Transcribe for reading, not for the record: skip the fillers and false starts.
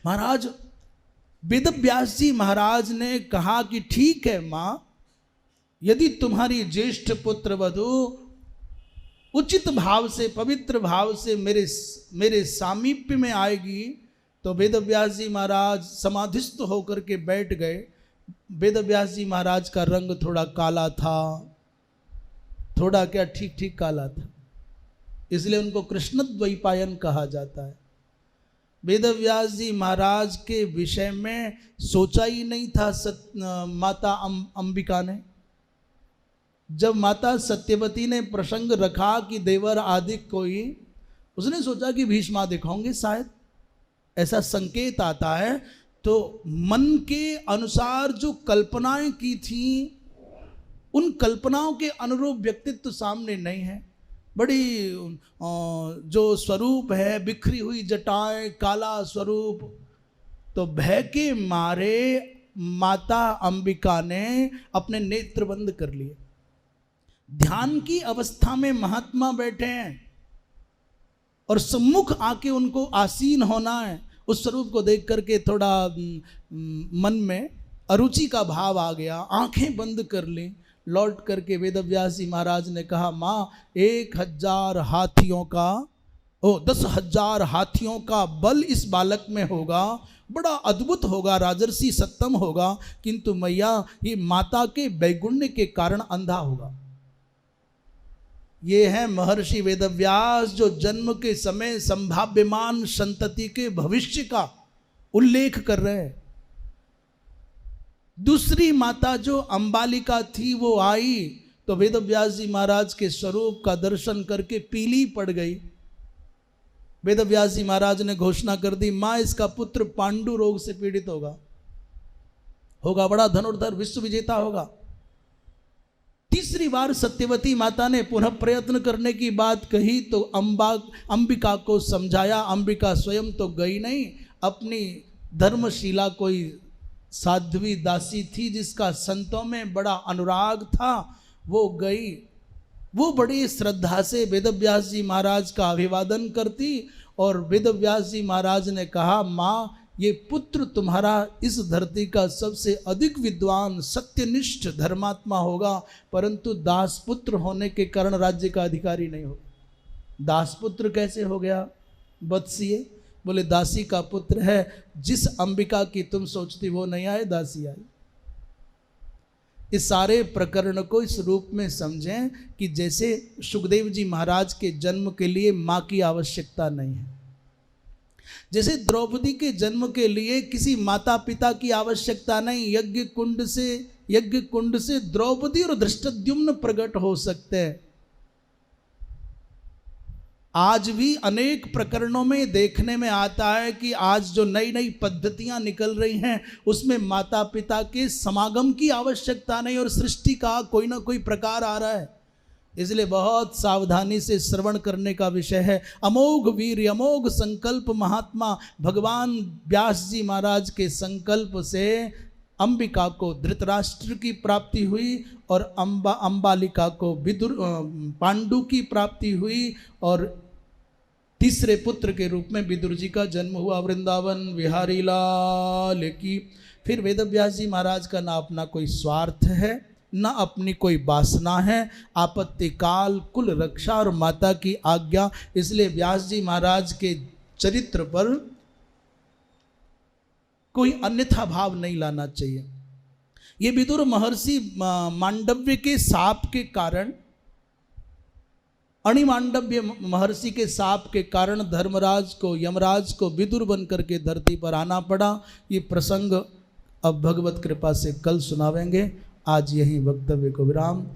महाराज वेद व्यास जी महाराज ने कहा कि ठीक है माँ, यदि तुम्हारी ज्येष्ठ पुत्र वधू उचित भाव से पवित्र भाव से मेरे सामीप्य में आएगी, तो वेद व्यास जी महाराज समाधिस्थ होकर के बैठ गए। वेद व्यास जी महाराज का रंग थोड़ा काला था, थोड़ा क्या ठीक ठीक काला था, इसलिए उनको कृष्णद्वैपायन कहा जाता है। वेद व्यास जी महाराज के विषय में सोचा ही नहीं था माता अंबिका ने। जब माता सत्यवती ने प्रसंग रखा कि देवर आदि कोई, उसने सोचा कि भीष्मादिक होंगे शायद, ऐसा संकेत आता है। तो मन के अनुसार जो कल्पनाएं की थी, उन कल्पनाओं के अनुरूप व्यक्तित्व सामने नहीं है। बड़ी जो स्वरूप है, बिखरी हुई जटाएं, काला स्वरूप, तो भय के मारे माता अंबिका ने अपने नेत्र बंद कर लिए। ध्यान की अवस्था में महात्मा बैठे हैं और सम्मुख आके उनको आसीन होना है। उस स्वरूप को देख करके थोड़ा मन में अरुचि का भाव आ गया, आंखें बंद कर ली। लौट करके वेद व्यास जी महाराज ने कहा, माँ 1000 हाथियों का 10,000 हाथियों का बल इस बालक में होगा, बड़ा अद्भुत होगा, राजर्षि सत्तम होगा, किंतु मैया ये माता के वैगुण्य के कारण अंधा होगा। ये है महर्षि वेदव्यास जो जन्म के समय संभाव्यमान संतति के भविष्य का उल्लेख कर रहे हैं। दूसरी माता जो अंबालिका थी वो आई तो वेदव्यास जी महाराज के स्वरूप का दर्शन करके पीली पड़ गई। वेदव्यास जी महाराज ने घोषणा कर दी, मां इसका पुत्र पांडु रोग से पीड़ित होगा, बड़ा धनुर्धर विश्व विजेता होगा। तीसरी बार सत्यवती माता ने पुनः प्रयत्न करने की बात कही तो अंबिका को समझाया। अंबिका स्वयं तो गई नहीं, अपनी धर्मशीला कोई साध्वी दासी थी जिसका संतों में बड़ा अनुराग था, वो गई। वो बड़ी श्रद्धा से वेदव्यास जी महाराज का अभिवादन करती और वेदव्यास जी महाराज ने कहा, माँ ये पुत्र तुम्हारा इस धरती का सबसे अधिक विद्वान सत्यनिष्ठ धर्मात्मा होगा, परंतु दासपुत्र होने के कारण राज्य का अधिकारी नहीं होगा। दासपुत्र कैसे हो गया वत्सीय? बोले दासी का पुत्र है, जिस अंबिका की तुम सोचती वो नहीं आए, दासी आई। इस सारे प्रकरण को इस रूप में समझें कि जैसे सुखदेव जी महाराज के जन्म के लिए माँ की आवश्यकता नहीं है, जैसे द्रौपदी के जन्म के लिए किसी माता पिता की आवश्यकता नहीं। यज्ञ कुंड से द्रौपदी और धृष्टद्युम्न प्रकट हो सकते हैं। आज भी अनेक प्रकरणों में देखने में आता है कि आज जो नई नई पद्धतियां निकल रही हैं उसमें माता पिता के समागम की आवश्यकता नहीं और सृष्टि का कोई ना कोई प्रकार आ रहा है। इसलिए बहुत सावधानी से श्रवण करने का विषय है। अमोघ वीर अमोघ संकल्प महात्मा भगवान व्यास जी महाराज के संकल्प से अंबिका को धृतराष्ट्र की प्राप्ति हुई और अंबालिका को पांडु की प्राप्ति हुई और तीसरे पुत्र के रूप में विदुर जी का जन्म हुआ। वृंदावन विहारी लाल की। फिर वेदव्यास जी महाराज का ना अपना कोई स्वार्थ है न अपनी कोई वासना है, आपत्ति काल कुल रक्षा और माता की आज्ञा। इसलिए व्यास जी महाराज के चरित्र पर कोई अन्यथा भाव नहीं लाना चाहिए। ये विदुर महर्षि मांडव्य के साप के कारण, अणिमांडव्य महर्षि के साप के कारण धर्मराज को यमराज को विदुर बन करके धरती पर आना पड़ा। ये प्रसंग अब भगवत कृपा से कल सुनावेंगे। आज यही वक्तव्य को विराम।